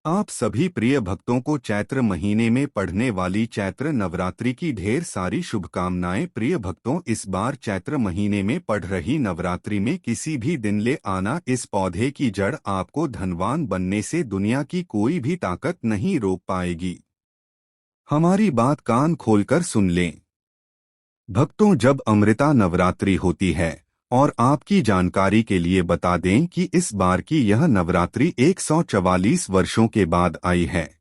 आप सभी प्रिय भक्तों को चैत्र महीने में पढ़ने वाली चैत्र नवरात्रि की ढेर सारी शुभकामनाएं। प्रिय भक्तों, इस बार चैत्र महीने में पढ़ रही नवरात्रि में किसी भी दिन ले आना इस पौधे की जड़ आपको धनवान बनने से दुनिया की कोई भी ताकत नहीं रोक पाएगी। हमारी बात कान खोलकर सुन लें। भक्तों, जब अमृता नवरात्रि होती है, और आपकी जानकारी के लिए बता दें कि इस बार की यह नवरात्रि 144 वर्षों के बाद आई है।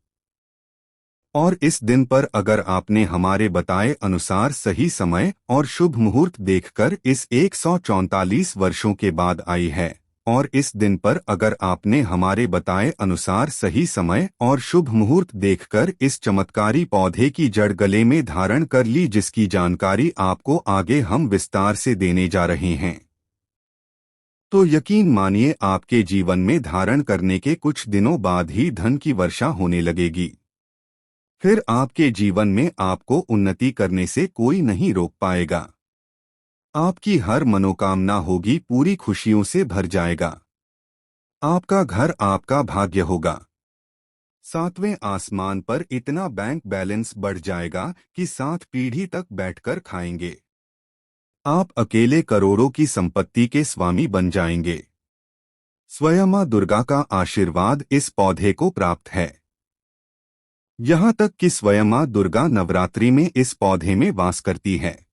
और इस दिन पर अगर आपने हमारे बताए अनुसार सही समय और शुभ मुहूर्त देखकर इस 144 वर्षों के बाद आई है, और इस दिन पर अगर आपने हमारे बताए अनुसार सही समय और शुभ मुहूर्त देखकर इस चमत्कारी पौधे की जड़ गले में धारण कर ली, जिसकी जानकारी आपको आगे हम विस्तार से देने जा रहे हैं, तो यकीन मानिए आपके जीवन में धारण करने के कुछ दिनों बाद ही धन की वर्षा होने लगेगी। फिर आपके जीवन में आपको उन्नति करने से कोई नहीं रोक पाएगा। आपकी हर मनोकामना होगी पूरी, खुशियों से भर जाएगा। आपका घर आपका भाग्य होगा। सातवें आसमान पर इतना बैंक बैलेंस बढ़ जाएगा कि 7 पीढ़ी तक बैठकर खाएंगे। आप अकेले करोड़ों की संपत्ति के स्वामी बन जाएंगे। स्वयं मां दुर्गा का आशीर्वाद इस पौधे को प्राप्त है। यहाँ तक कि स्वयं मां दुर्गा नवरात्रि में इस पौधे में वास करती है।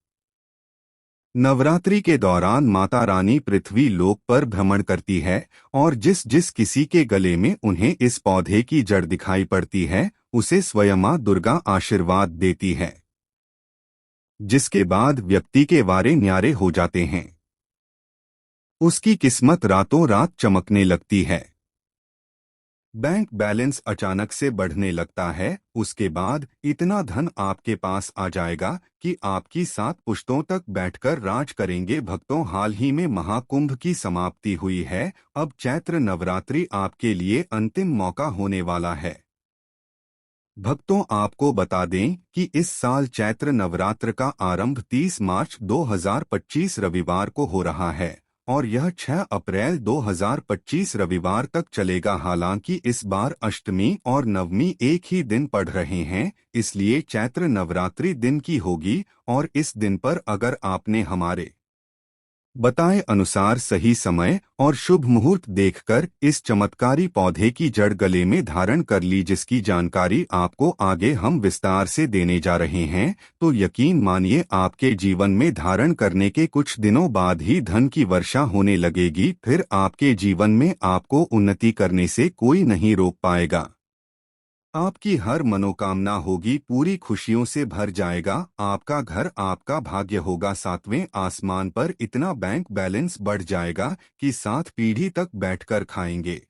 नवरात्रि के दौरान माता रानी पृथ्वी लोक पर भ्रमण करती है, और जिस जिस किसी के गले में उन्हें इस पौधे की जड़ दिखाई पड़ती है, उसे स्वयं मां दुर्गा आशीर्वाद देती है, जिसके बाद व्यक्ति के वारे न्यारे हो जाते हैं। उसकी किस्मत रातों रात चमकने लगती है। बैंक बैलेंस अचानक से बढ़ने लगता है। उसके बाद इतना धन आपके पास आ जाएगा कि आपकी 7 पुश्तों तक बैठकर राज करेंगे। भक्तों, हाल ही में महाकुंभ की समाप्ति हुई है। अब चैत्र नवरात्रि आपके लिए अंतिम मौका होने वाला है। भक्तों, आपको बता दें कि इस साल चैत्र नवरात्र का आरंभ 30 मार्च 2025 रविवार को हो रहा है, और यह 6 अप्रैल 2025 रविवार तक चलेगा। हालांकि इस बार अष्टमी और नवमी एक ही दिन पड़ रहे हैं, इसलिए चैत्र नवरात्रि दिन की होगी। और इस दिन पर अगर आपने हमारे बताए अनुसार सही समय और शुभ मुहूर्त देखकर इस चमत्कारी पौधे की जड़ गले में धारण कर ली, जिसकी जानकारी आपको आगे हम विस्तार से देने जा रहे हैं, तो यकीन मानिए आपके जीवन में धारण करने के कुछ दिनों बाद ही धन की वर्षा होने लगेगी। फिर आपके जीवन में आपको उन्नति करने से कोई नहीं रोक पाएगा। आपकी हर मनोकामना होगी पूरी, खुशियों से भर जाएगा। आपका घर आपका भाग्य होगा। सातवें आसमान पर इतना बैंक बैलेंस बढ़ जाएगा कि 7 पीढ़ी तक बैठकर खाएंगे।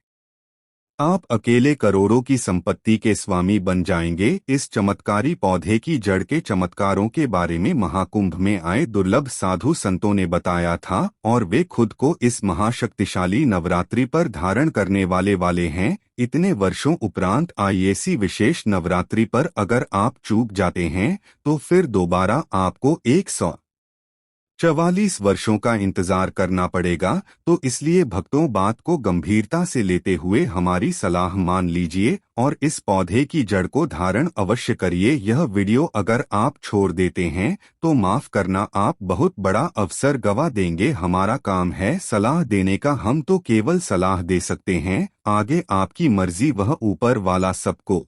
आप अकेले करोड़ों की संपत्ति के स्वामी बन जाएंगे। इस चमत्कारी पौधे की जड़ के चमत्कारों के बारे में महाकुंभ में आए दुर्लभ साधु संतों ने बताया था, और वे खुद को इस महाशक्तिशाली नवरात्रि पर धारण करने वाले हैं। इतने वर्षों उपरांत आई ऐसी विशेष नवरात्रि पर अगर आप चूक जाते हैं, तो फिर दोबारा आपको 144 वर्षों का इंतजार करना पड़ेगा। तो इसलिए भक्तों, बात को गंभीरता से लेते हुए हमारी सलाह मान लीजिए और इस पौधे की जड़ को धारण अवश्य करिए। यह वीडियो अगर आप छोड़ देते हैं तो माफ करना, आप बहुत बड़ा अवसर गवा देंगे। हमारा काम है सलाह देने का, हम तो केवल सलाह दे सकते हैं। आगे आपकी मर्जी, वह ऊपर वाला सबको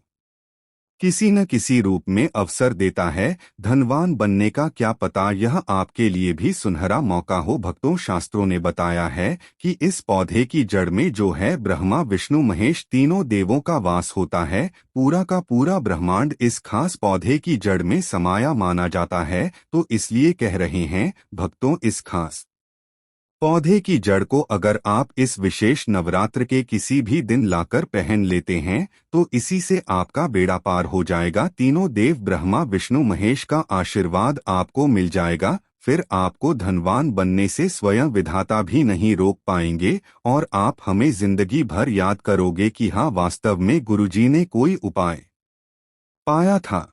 किसी न किसी रूप में अवसर देता है। धनवान बनने का क्या पता यह आपके लिए भी सुनहरा मौका हो। भक्तों, शास्त्रों ने बताया है कि इस पौधे की जड़ में जो है ब्रह्मा विष्णु महेश तीनों देवों का वास होता है। पूरा का पूरा ब्रह्मांड इस खास पौधे की जड़ में समाया माना जाता है। तो इसलिए कह रहे हैं भक्तों, इस खास पौधे की जड़ को अगर आप इस विशेष नवरात्र के किसी भी दिन लाकर पहन लेते हैं, तो इसी से आपका बेड़ा पार हो जाएगा। तीनों देव ब्रह्मा विष्णु महेश का आशीर्वाद आपको मिल जाएगा। फिर आपको धनवान बनने से स्वयं विधाता भी नहीं रोक पाएंगे, और आप हमें जिंदगी भर याद करोगे कि हाँ, वास्तव में गुरुजी ने कोई उपाय पाया था।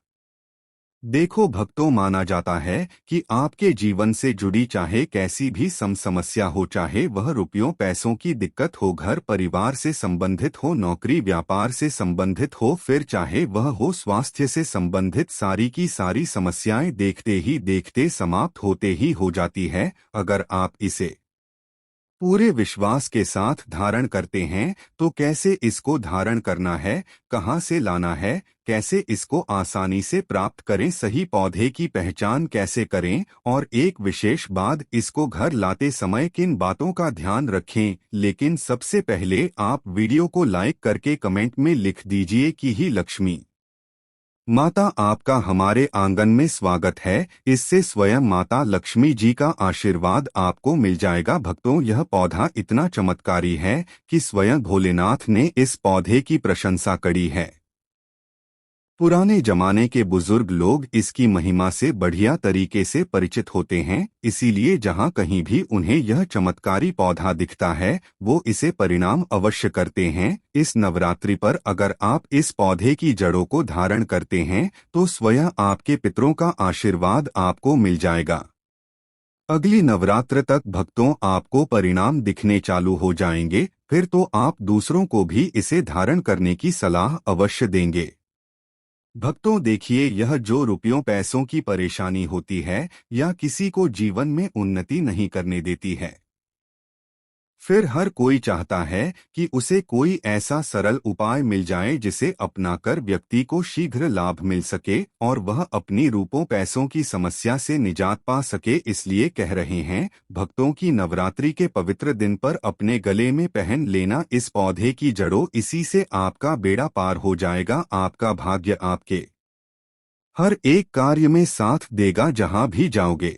देखो भक्तों, माना जाता है कि आपके जीवन से जुड़ी चाहे कैसी भी समस्या हो, चाहे वह रुपयों पैसों की दिक्कत हो, घर परिवार से संबंधित हो, नौकरी व्यापार से संबंधित हो, फिर चाहे वह हो स्वास्थ्य से संबंधित, सारी की सारी समस्याएं देखते ही देखते समाप्त होते ही हो जाती है। अगर आप इसे पूरे विश्वास के साथ धारण करते हैं तो कैसे इसको धारण करना है, कहाँ से लाना है, कैसे इसको आसानी से प्राप्त करें, सही पौधे की पहचान कैसे करें, और एक विशेष बात, इसको घर लाते समय किन बातों का ध्यान रखें। लेकिन सबसे पहले आप वीडियो को लाइक करके कमेंट में लिख दीजिए कि ही लक्ष्मी माता आपका हमारे आंगन में स्वागत है। इससे स्वयं माता लक्ष्मी जी का आशीर्वाद आपको मिल जाएगा। भक्तों, यह पौधा इतना चमत्कारी है कि स्वयं भोलेनाथ ने इस पौधे की प्रशंसा करी है। पुराने जमाने के बुजुर्ग लोग इसकी महिमा से बढ़िया तरीके से परिचित होते हैं, इसीलिए जहाँ कहीं भी उन्हें यह चमत्कारी पौधा दिखता है वो इसे परिणाम अवश्य करते हैं। इस नवरात्रि पर अगर आप इस पौधे की जड़ों को धारण करते हैं तो स्वयं आपके पितरों का आशीर्वाद आपको मिल जाएगा। अगली नवरात्र तक भक्तों आपको परिणाम दिखने चालू हो जाएंगे, फिर तो आप दूसरों को भी इसे धारण करने की सलाह अवश्य देंगे। भक्तों देखिए, यह जो रुपयों पैसों की परेशानी होती है या किसी को जीवन में उन्नति नहीं करने देती है, फिर हर कोई चाहता है कि उसे कोई ऐसा सरल उपाय मिल जाए जिसे अपनाकर व्यक्ति को शीघ्र लाभ मिल सके और वह अपनी रुपयों पैसों की समस्या से निजात पा सके। इसलिए कह रहे हैं भक्तों की नवरात्रि के पवित्र दिन पर अपने गले में पहन लेना इस पौधे की जड़ों, इसी से आपका बेड़ा पार हो जाएगा। आपका भाग्य आपके हर एक कार्य में साथ देगा जहां भी जाओगे।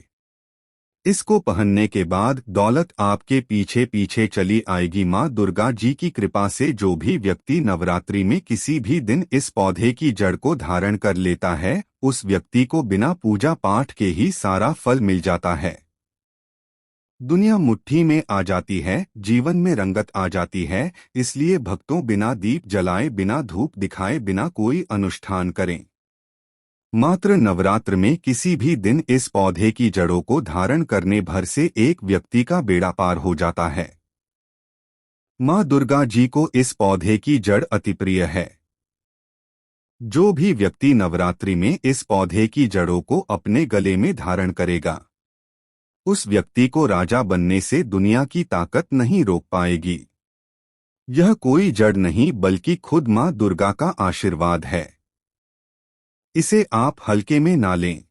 इसको पहनने के बाद दौलत आपके पीछे पीछे चली आएगी। माँ दुर्गा जी की कृपा से जो भी व्यक्ति नवरात्रि में किसी भी दिन इस पौधे की जड़ को धारण कर लेता है, उस व्यक्ति को बिना पूजा पाठ के ही सारा फल मिल जाता है। दुनिया मुट्ठी में आ जाती है, जीवन में रंगत आ जाती है। इसलिए भक्तों, बिना दीप जलाए, बिना धूप दिखाए, बिना कोई अनुष्ठान करें, मात्र नवरात्र में किसी भी दिन इस पौधे की जड़ों को धारण करने भर से एक व्यक्ति का बेड़ा पार हो जाता है। माँ दुर्गा जी को इस पौधे की जड़ अति प्रिय है। जो भी व्यक्ति नवरात्रि में इस पौधे की जड़ों को अपने गले में धारण करेगा, उस व्यक्ति को राजा बनने से दुनिया की ताकत नहीं रोक पाएगी। यह कोई जड़ नहीं बल्कि खुद माँ दुर्गा का आशीर्वाद है। इसे आप हल्के में ना लें।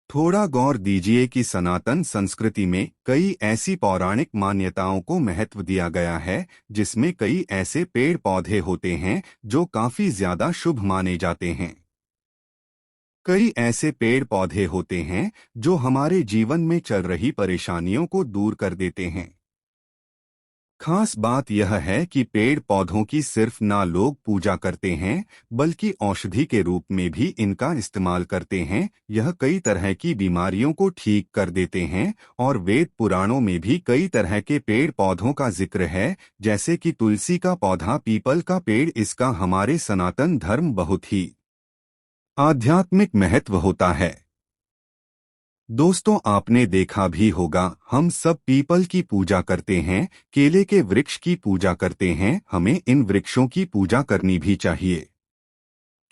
थोड़ा गौर दीजिए कि सनातन संस्कृति में कई ऐसी पौराणिक मान्यताओं को महत्व दिया गया है जिसमें कई ऐसे पेड़ पौधे होते हैं जो काफी ज्यादा शुभ माने जाते हैं। कई ऐसे पेड़ पौधे होते हैं जो हमारे जीवन में चल रही परेशानियों को दूर कर देते हैं। खास बात यह है कि पेड़ पौधों की सिर्फ ना लोग पूजा करते हैं बल्कि औषधि के रूप में भी इनका इस्तेमाल करते हैं। यह कई तरह की बीमारियों को ठीक कर देते हैं और वेद पुराणों में भी कई तरह के पेड़ पौधों का जिक्र है, जैसे कि तुलसी का पौधा, पीपल का पेड़। इसका हमारे सनातन धर्म बहुत ही आध्यात्मिक महत्व होता है। दोस्तों, आपने देखा भी होगा हम सब पीपल की पूजा करते हैं, केले के वृक्ष की पूजा करते हैं। हमें इन वृक्षों की पूजा करनी भी चाहिए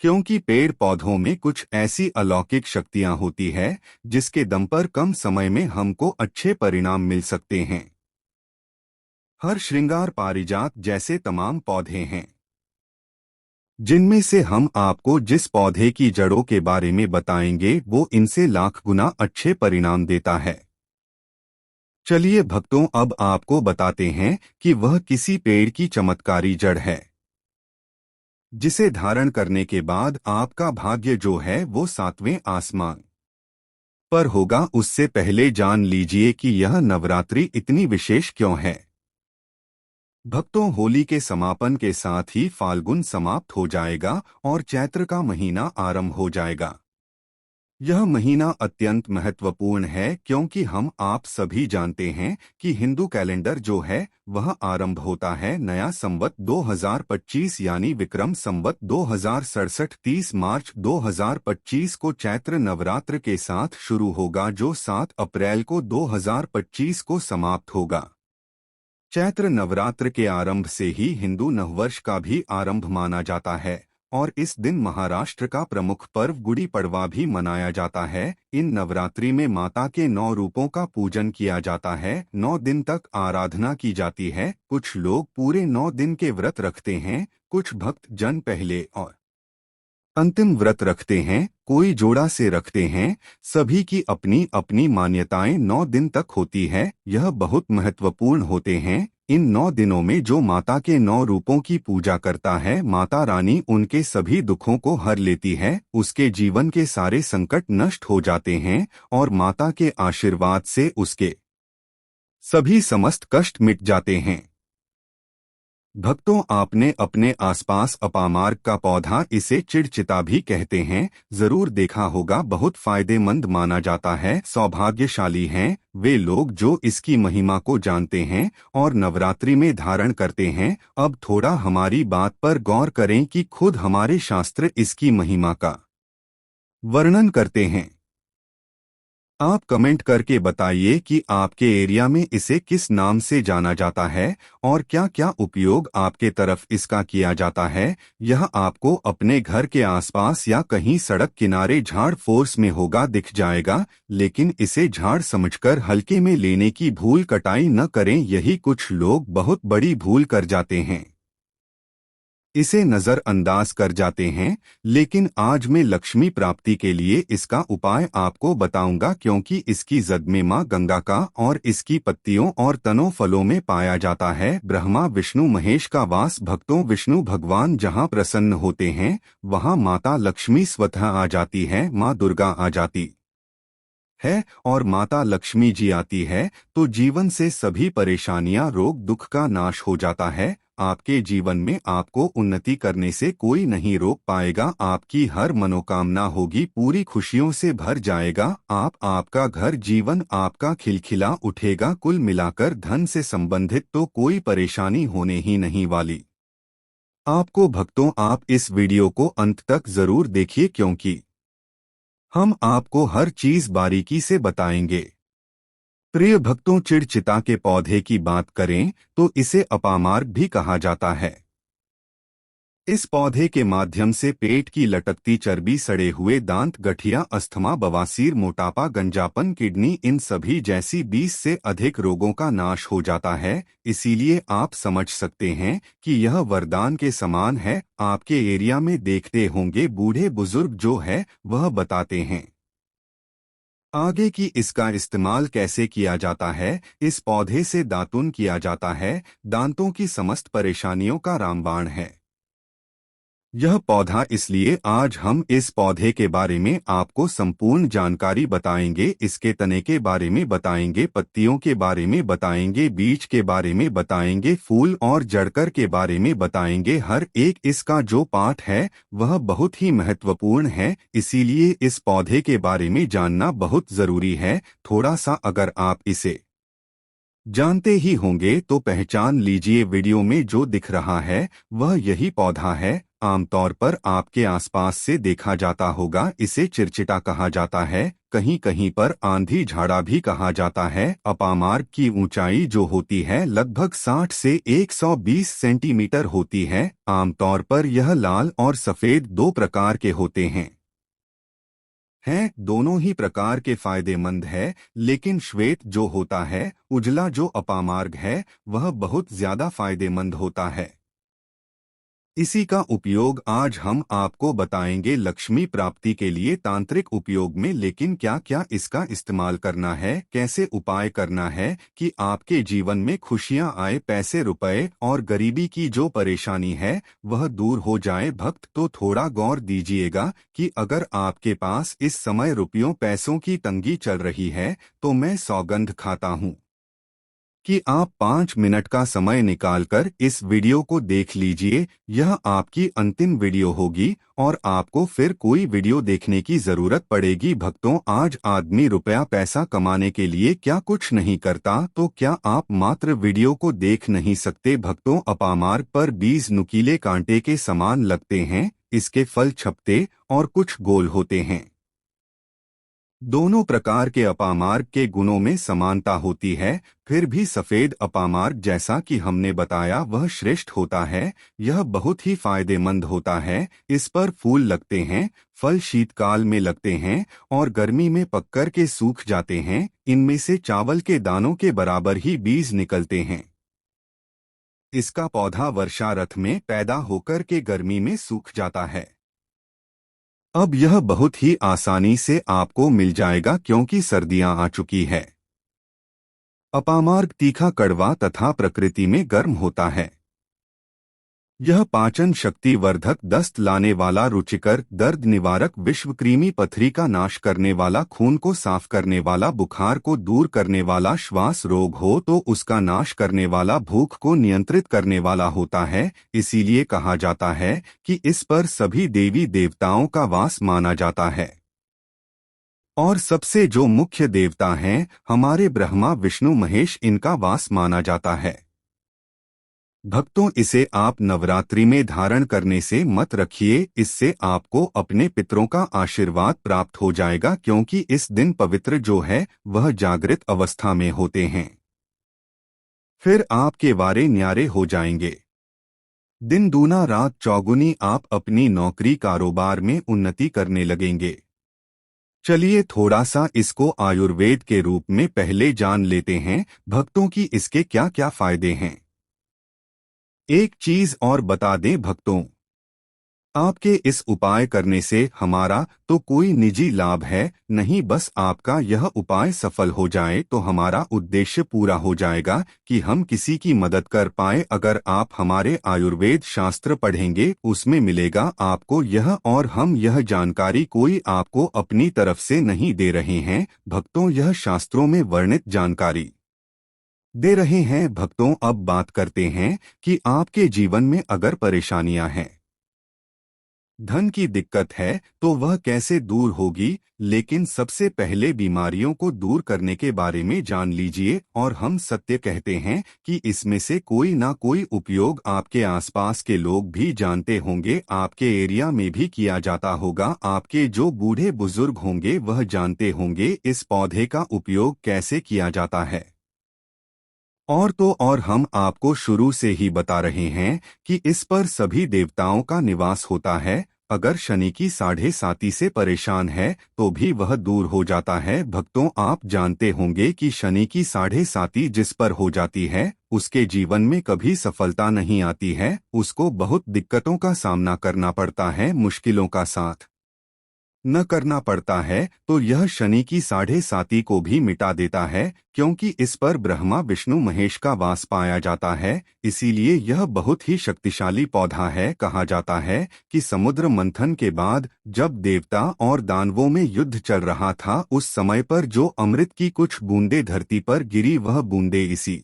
क्योंकि पेड़ पौधों में कुछ ऐसी अलौकिक शक्तियां होती है जिसके दम पर कम समय में हमको अच्छे परिणाम मिल सकते हैं। हर श्रृंगार पारिजात जैसे तमाम पौधे हैं जिनमें से हम आपको जिस पौधे की जड़ों के बारे में बताएंगे वो इनसे लाख गुना अच्छे परिणाम देता है। चलिए भक्तों, अब आपको बताते हैं कि वह किसी पेड़ की चमत्कारी जड़ है जिसे धारण करने के बाद आपका भाग्य जो है वो सातवें आसमान पर होगा। उससे पहले जान लीजिए कि यह नवरात्रि इतनी विशेष क्यों है। भक्तों, होली के समापन के साथ ही फाल्गुन समाप्त हो जाएगा और चैत्र का महीना आरंभ हो जाएगा। यह महीना अत्यंत महत्वपूर्ण है क्योंकि हम आप सभी जानते हैं कि हिंदू कैलेंडर जो है वह आरंभ होता है नया संवत 2025 यानी विक्रम संवत 2067 30 मार्च 2025 को चैत्र नवरात्र के साथ शुरू होगा जो 7 अप्रैल को 2025 को समाप्त होगा। चैत्र नवरात्र के आरंभ से ही हिंदू नववर्ष का भी आरंभ माना जाता है और इस दिन महाराष्ट्र का प्रमुख पर्व गुड़ी पड़वा भी मनाया जाता है। इन नवरात्रि में माता के 9 रूपों का पूजन किया जाता है। 9 दिन तक आराधना की जाती है। कुछ लोग पूरे 9 दिन के व्रत रखते हैं, कुछ भक्त जन पहले और अंतिम व्रत रखते हैं, कोई जोड़ा से रखते हैं। सभी की अपनी अपनी मान्यताएं 9 दिन तक होती है। यह बहुत महत्वपूर्ण होते हैं। इन 9 दिनों में जो माता के 9 रूपों की पूजा करता है माता रानी उनके सभी दुखों को हर लेती है, उसके जीवन के सारे संकट नष्ट हो जाते हैं और माता के आशीर्वाद से उसके सभी समस्त कष्ट मिट जाते हैं। भक्तों, आपने अपने आसपास अपामार्ग का पौधा, इसे चिड़चिता भी कहते हैं, जरूर देखा होगा। बहुत फायदेमंद माना जाता है। सौभाग्यशाली हैं वे लोग जो इसकी महिमा को जानते हैं और नवरात्रि में धारण करते हैं। अब थोड़ा हमारी बात पर गौर करें कि खुद हमारे शास्त्र इसकी महिमा का वर्णन करते हैं। आप कमेंट करके बताइए कि आपके एरिया में इसे किस नाम से जाना जाता है और क्या क्या उपयोग आपके तरफ इसका किया जाता है। यह आपको अपने घर के आसपास या कहीं सड़क किनारे झाड़ फोर्स में होगा दिख जाएगा, लेकिन इसे झाड़ समझकर हल्के में लेने की भूल कटाई न करें, यही कुछ लोग बहुत बड़ी भूल कर जाते हैं, इसे नजरअंदाज कर जाते हैं। लेकिन आज मैं लक्ष्मी प्राप्ति के लिए इसका उपाय आपको बताऊंगा क्योंकि इसकी जद में मां गंगा का और इसकी पत्तियों और तनों फलों में पाया जाता है। ब्रह्मा विष्णु महेश का वास। भक्तों, विष्णु भगवान जहां प्रसन्न होते हैं वहां माता लक्ष्मी स्वतः आ जाती है। मां दुर्गा आ जाती है और माता लक्ष्मी जी आती है तो जीवन से सभी परेशानियां रोग दुख का नाश हो जाता है। आपके जीवन में आपको उन्नति करने से कोई नहीं रोक पाएगा। आपकी हर मनोकामना होगी, पूरी खुशियों से भर जाएगा। आपका घर जीवन आपका खिलखिला उठेगा। कुल मिलाकर धन से संबंधित तो कोई परेशानी होने ही नहीं वाली। आपको भक्तों, आप इस वीडियो को अंत तक जरूर देखिए क्योंकि हम आपको हर चीज बारीकी से बताएंगे। प्रिय भक्तों, चिड़चिता के पौधे की बात करें तो इसे अपामार्ग भी कहा जाता है। इस पौधे के माध्यम से पेट की लटकती चर्बी, सड़े हुए दांत, गठिया, अस्थमा, बवासीर, मोटापा, गंजापन, किडनी, इन सभी जैसी 20 से अधिक रोगों का नाश हो जाता है। इसीलिए आप समझ सकते हैं कि यह वरदान के समान है। आपके एरिया में देखते होंगे बूढ़े बुजुर्ग जो है वह बताते हैं आगे कि इसका इस्तेमाल कैसे किया जाता है। इस पौधे से दातुन किया जाता है। दांतों की समस्त परेशानियों का रामबाण है यह पौधा, इसलिए आज हम इस पौधे के बारे में आपको संपूर्ण जानकारी बताएंगे। इसके तने के बारे में बताएंगे, पत्तियों के बारे में बताएंगे, बीज के बारे में बताएंगे, फूल और जड़कर के बारे में बताएंगे। हर एक इसका जो पार्ट है वह बहुत ही महत्वपूर्ण है, इसीलिए इस पौधे के बारे में जानना बहुत जरूरी है। थोड़ा सा अगर आप इसे जानते ही होंगे तो पहचान लीजिए। वीडियो में जो दिख रहा है वह यही पौधा है। आमतौर पर आपके आसपास से देखा जाता होगा। इसे चिड़चिटा कहा जाता है, कहीं कहीं पर आंधी झाड़ा भी कहा जाता है। अपामार्ग की ऊंचाई जो होती है लगभग 60 से 120 सेंटीमीटर होती है। आमतौर पर यह लाल और सफेद 2 प्रकार के होते हैं। दोनों ही प्रकार के फायदेमंद है, लेकिन श्वेत जो होता है, उजला जो अपामार्ग है, वह बहुत ज्यादा फायदेमंद होता है। इसी का उपयोग आज हम आपको बताएंगे लक्ष्मी प्राप्ति के लिए तांत्रिक उपयोग में। लेकिन क्या क्या इसका इस्तेमाल करना है, कैसे उपाय करना है कि आपके जीवन में खुशियां आए, पैसे रुपए और गरीबी की जो परेशानी है वह दूर हो जाए। भक्त तो थोड़ा गौर दीजिएगा कि अगर आपके पास इस समय रुपयों पैसों की तंगी चल रही है तो मैं सौगंध खाता हूँ कि आप 5 मिनट का समय निकालकर इस वीडियो को देख लीजिए। यह आपकी अंतिम वीडियो होगी और आपको फिर कोई वीडियो देखने की जरूरत पड़ेगी। भक्तों, आज आदमी रुपया पैसा कमाने के लिए क्या कुछ नहीं करता, तो क्या आप मात्र वीडियो को देख नहीं सकते? भक्तों, अपामार्ग पर बीज नुकीले कांटे के समान लगते हैं, इसके फल छपते और कुछ गोल होते हैं। दोनों प्रकार के अपामार्ग के गुणों में समानता होती है, फिर भी सफेद अपामार्ग, जैसा कि हमने बताया, वह श्रेष्ठ होता है। यह बहुत ही फायदेमंद होता है। इस पर फूल लगते हैं, फल शीतकाल में लगते हैं और गर्मी में पककर के सूख जाते हैं। इनमें से चावल के दानों के बराबर ही बीज निकलते हैं। इसका पौधा वर्षा ऋतु में पैदा होकर के गर्मी में सूख जाता है। अब यह बहुत ही आसानी से आपको मिल जाएगा क्योंकि सर्दियां आ चुकी है। अपामार्ग तीखा, कड़वा तथा प्रकृति में गर्म होता है। यह पाचन शक्ति वर्धक, दस्त लाने वाला, रुचिकर, दर्द निवारक, विश्वकृमि पथरी का नाश करने वाला, खून को साफ करने वाला, बुखार को दूर करने वाला, श्वास रोग हो तो उसका नाश करने वाला, भूख को नियंत्रित करने वाला होता है। इसीलिए कहा जाता है कि इस पर सभी देवी देवताओं का वास माना जाता है। और सबसे जो मुख्य देवता हैं, हमारे ब्रह्मा विष्णु महेश, इनका वास माना जाता है। भक्तों, इसे आप नवरात्रि में धारण करने से मत रखिए, इससे आपको अपने पितरों का आशीर्वाद प्राप्त हो जाएगा, क्योंकि इस दिन पवित्र जो है वह जागृत अवस्था में होते हैं। फिर आपके वारे न्यारे हो जाएंगे। दिन दूना रात चौगुनी, आप अपनी नौकरी कारोबार में उन्नति करने लगेंगे। चलिए थोड़ा सा इसको आयुर्वेद के रूप में पहले जान लेते हैं, भक्तों की इसके क्या क्या फायदे हैं। एक चीज और बता दें भक्तों, आपके इस उपाय करने से हमारा तो कोई निजी लाभ है नहीं, बस आपका यह उपाय सफल हो जाए तो हमारा उद्देश्य पूरा हो जाएगा कि हम किसी की मदद कर पाए। अगर आप हमारे आयुर्वेद शास्त्र पढ़ेंगे, उसमें मिलेगा आपको यह, और हम यह जानकारी कोई आपको अपनी तरफ से नहीं दे रहे हैं भक्तों, यह शास्त्रों में वर्णित जानकारी दे रहे हैं। भक्तों, अब बात करते हैं कि आपके जीवन में अगर परेशानियां हैं, धन की दिक्कत है, तो वह कैसे दूर होगी। लेकिन सबसे पहले बीमारियों को दूर करने के बारे में जान लीजिए। और हम सत्य कहते हैं कि इसमें से कोई ना कोई उपयोग आपके आसपास के लोग भी जानते होंगे, आपके एरिया में भी किया जाता होगा, आपके जो बूढ़े बुजुर्ग होंगे वह जानते होंगे इस पौधे का उपयोग कैसे किया जाता है। और तो और हम आपको शुरू से ही बता रहे हैं कि इस पर सभी देवताओं का निवास होता है। अगर शनि की 7.5 से परेशान है तो भी वह दूर हो जाता है। भक्तों, आप जानते होंगे कि शनि की 7.5 जिस पर हो जाती है, उसके जीवन में कभी सफलता नहीं आती है, उसको बहुत दिक्कतों का सामना करना पड़ता है, मुश्किलों का साथ न करना पड़ता है। तो यह शनि की 7.5 को भी मिटा देता है, क्योंकि इस पर ब्रह्मा विष्णु महेश का वास पाया जाता है। इसीलिए यह बहुत ही शक्तिशाली पौधा है। कहा जाता है कि समुद्र मंथन के बाद जब देवता और दानवों में युद्ध चल रहा था, उस समय पर जो अमृत की कुछ बूंदें धरती पर गिरी, वह बूंदें इसी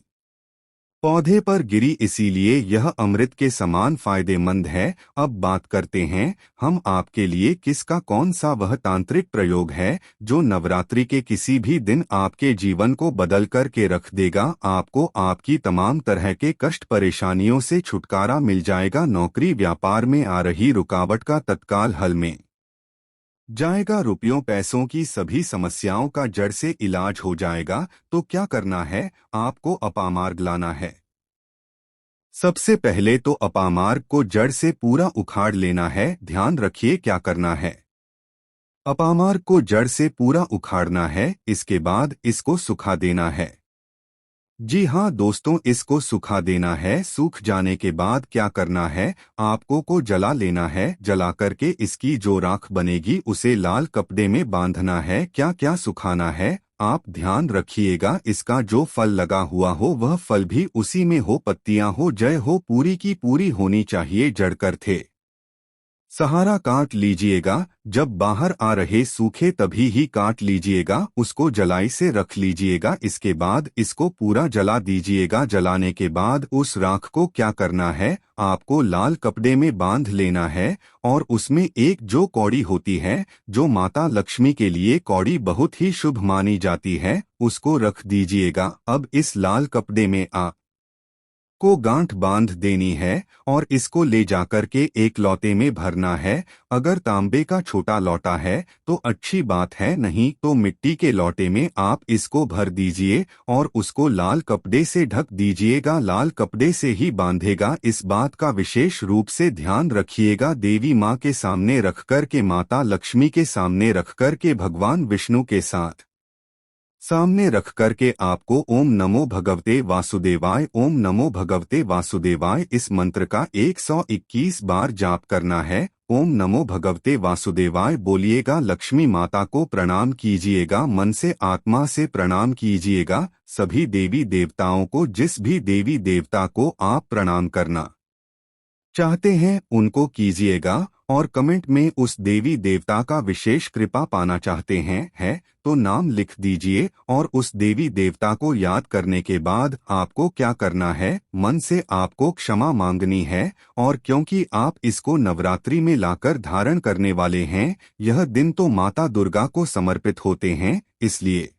पौधे पर गिरी, इसीलिए यह अमृत के समान फायदेमंद है। अब बात करते हैं हम आपके लिए किसका कौन सा वह तांत्रिक प्रयोग है जो नवरात्रि के किसी भी दिन आपके जीवन को बदल कर के रख देगा। आपको आपकी तमाम तरह के कष्ट परेशानियों से छुटकारा मिल जाएगा। नौकरी व्यापार में आ रही रुकावट का तत्काल हल में जाएगा। रुपयों पैसों की सभी समस्याओं का जड़ से इलाज हो जाएगा। तो क्या करना है, आपको अपामार्ग लाना है। सबसे पहले तो अपामार्ग को जड़ से पूरा उखाड़ लेना है। ध्यान रखिए क्या करना है, अपामार्ग को जड़ से पूरा उखाड़ना है, इसके बाद इसको सुखा देना है। जी हाँ दोस्तों, इसको सुखा देना है। सूख जाने के बाद क्या करना है, आपको को जला लेना है। जला करके इसकी जो राख बनेगी उसे लाल कपड़े में बांधना है। क्या क्या सुखाना है, आप ध्यान रखिएगा। इसका जो फल लगा हुआ हो वह फल भी उसी में हो, पत्तियां हो, जय हो, पूरी की पूरी होनी चाहिए, जड़कर थे सहारा काट लीजिएगा, जब बाहर आ रहे सूखे तभी ही काट लीजिएगा, उसको जलाई से रख लीजिएगा, इसके बाद इसको पूरा जला दीजिएगा। जलाने के बाद उस राख को क्या करना है, आपको लाल कपड़े में बांध लेना है और उसमें एक जो कौड़ी होती है, जो माता लक्ष्मी के लिए कौड़ी बहुत ही शुभ मानी जाती है, उसको रख दीजिएगा। अब इस लाल कपड़े में को गांठ बांध देनी है और इसको ले जाकर के एक लौटे में भरना है। अगर तांबे का छोटा लौटा है तो अच्छी बात है, नहीं तो मिट्टी के लौटे में आप इसको भर दीजिए और उसको लाल कपड़े से ढक दीजिएगा। लाल कपड़े से ही बांधेगा, इस बात का विशेष रूप से ध्यान रखिएगा। देवी माँ के सामने रख कर के, माता लक्ष्मी के सामने रख कर के, भगवान विष्णु के सामने रख करके आपको ओम नमो भगवते वासुदेवाय, ओम नमो भगवते वासुदेवाय इस मंत्र का 121 बार जाप करना है। ओम नमो भगवते वासुदेवाय बोलिएगा, लक्ष्मी माता को प्रणाम कीजिएगा, मन से आत्मा से प्रणाम कीजिएगा। सभी देवी देवताओं को, जिस भी देवी देवता को आप प्रणाम करना चाहते हैं उनको कीजिएगा और कमेंट में उस देवी देवता का विशेष कृपा पाना चाहते हैं है तो नाम लिख दीजिए। और उस देवी देवता को याद करने के बाद आपको क्या करना है, मन से आपको क्षमा मांगनी है। और क्योंकि आप इसको नवरात्रि में लाकर धारण करने वाले हैं, यह दिन तो माता दुर्गा को समर्पित होते हैं, इसलिए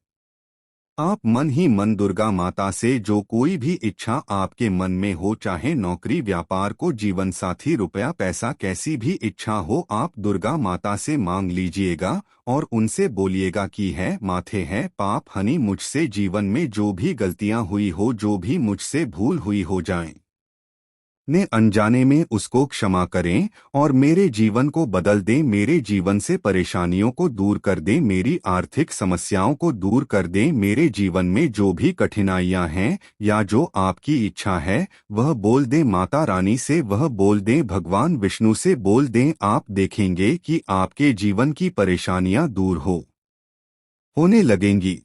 आप मन ही मन दुर्गा माता से जो कोई भी इच्छा आपके मन में हो, चाहे नौकरी, व्यापार को, जीवन साथी, रुपया, पैसा, कैसी भी इच्छा हो, आप दुर्गा माता से मांग लीजिएगा और उनसे बोलिएगा कि है माथे है पाप हनी, मुझसे जीवन में जो भी गलतियां हुई हो, जो भी मुझसे भूल हुई हो जाएं, ने अनजाने में उसको क्षमा करें और मेरे जीवन को बदल दें, मेरे जीवन से परेशानियों को दूर कर दें, मेरी आर्थिक समस्याओं को दूर कर दें, मेरे जीवन में जो भी कठिनाइयां हैं या जो आपकी इच्छा है वह बोल दें माता रानी से, वह बोल दें भगवान विष्णु से बोल दें। आप देखेंगे कि आपके जीवन की परेशानियां दूर होने लगेंगी।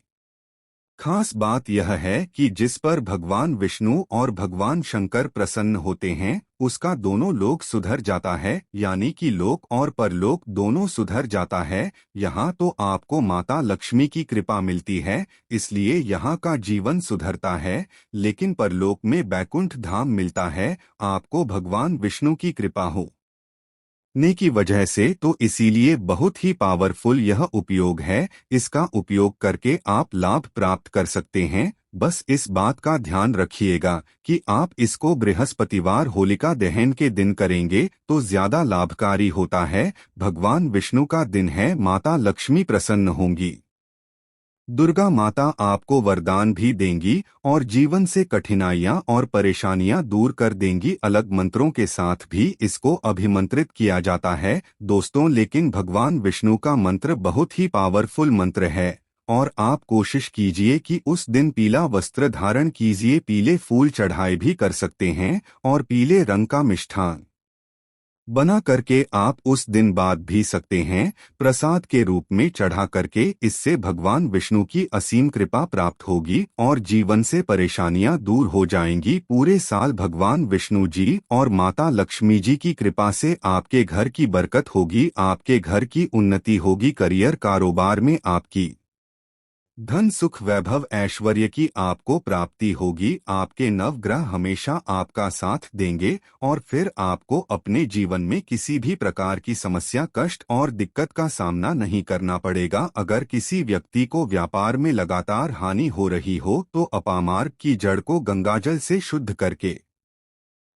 खास बात यह है कि जिस पर भगवान विष्णु और भगवान शंकर प्रसन्न होते हैं, उसका दोनों लोक सुधर जाता है, यानी कि लोक और परलोक दोनों सुधर जाता है। यहाँ तो आपको माता लक्ष्मी की कृपा मिलती है, इसलिए यहाँ का जीवन सुधरता है, लेकिन परलोक में बैकुंठ धाम मिलता है, आपको भगवान विष्णु की कृपा हो ने की वजह से, तो इसीलिए बहुत ही पावरफुल यह उपयोग है। इसका उपयोग करके आप लाभ प्राप्त कर सकते हैं। बस इस बात का ध्यान रखिएगा कि आप इसको बृहस्पतिवार होलिका दहन के दिन करेंगे तो ज्यादा लाभकारी होता है। भगवान विष्णु का दिन है, माता लक्ष्मी प्रसन्न होंगी, दुर्गा माता आपको वरदान भी देंगी और जीवन से कठिनाइयां और परेशानियां दूर कर देंगी। अलग मंत्रों के साथ भी इसको अभिमंत्रित किया जाता है दोस्तों, लेकिन भगवान विष्णु का मंत्र बहुत ही पावरफुल मंत्र है। और आप कोशिश कीजिए कि उस दिन पीला वस्त्र धारण कीजिए, पीले फूल चढ़ाए भी कर सकते हैं और पीले रंग का मिष्ठान बना करके आप उस दिन बाद भी सकते हैं, प्रसाद के रूप में चढ़ा करके। इससे भगवान विष्णु की असीम कृपा प्राप्त होगी और जीवन से परेशानियां दूर हो जाएंगी। पूरे साल भगवान विष्णु जी और माता लक्ष्मी जी की कृपा से आपके घर की बरकत होगी, आपके घर की उन्नति होगी, करियर कारोबार में आपकी धन सुख वैभव ऐश्वर्य की आपको प्राप्ति होगी। आपके नवग्रह हमेशा आपका साथ देंगे और फिर आपको अपने जीवन में किसी भी प्रकार की समस्या, कष्ट और दिक्कत का सामना नहीं करना पड़ेगा। अगर किसी व्यक्ति को व्यापार में लगातार हानि हो रही हो तो अपामार्ग की जड़ को गंगाजल से शुद्ध करके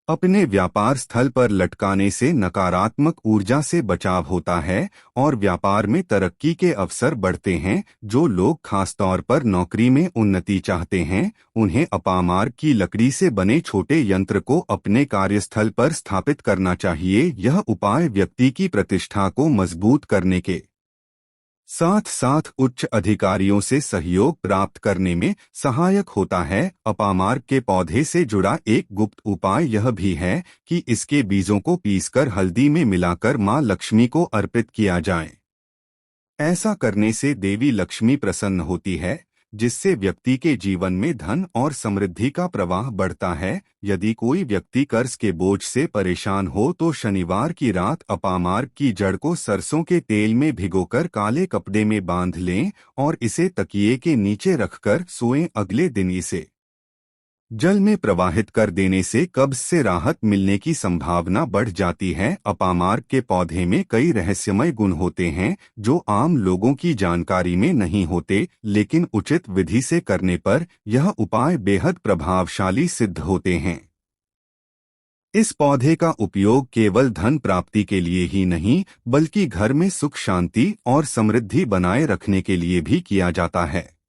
अपने व्यापार स्थल पर लटकाने से नकारात्मक ऊर्जा से बचाव होता है और व्यापार में तरक्की के अवसर बढ़ते हैं। जो लोग खासतौर पर नौकरी में उन्नति चाहते हैं, उन्हें अपामार्ग की लकड़ी से बने छोटे यंत्र को अपने कार्यस्थल पर स्थापित करना चाहिए। यह उपाय व्यक्ति की प्रतिष्ठा को मजबूत करने के साथ साथ उच्च अधिकारियों से सहयोग प्राप्त करने में सहायक होता है। अपामार्ग के पौधे से जुड़ा एक गुप्त उपाय यह भी है कि इसके बीजों को पीसकर हल्दी में मिलाकर मां लक्ष्मी को अर्पित किया जाए। ऐसा करने से देवी लक्ष्मी प्रसन्न होती है, जिससे व्यक्ति के जीवन में धन और समृद्धि का प्रवाह बढ़ता है। यदि कोई व्यक्ति कर्ज के बोझ से परेशान हो तो शनिवार की रात अपामार्ग की जड़ को सरसों के तेल में भिगोकर काले कपड़े में बांध लें और इसे तकिए के नीचे रखकर सोएं। अगले दिन इसे जल में प्रवाहित कर देने से कब्ज से राहत मिलने की संभावना बढ़ जाती है। अपामार्ग के पौधे में कई रहस्यमय गुण होते हैं जो आम लोगों की जानकारी में नहीं होते, लेकिन उचित विधि से करने पर यह उपाय बेहद प्रभावशाली सिद्ध होते हैं। इस पौधे का उपयोग केवल धन प्राप्ति के लिए ही नहीं, बल्कि घर में सुख शांति और समृद्धि बनाए रखने के लिए भी किया जाता है।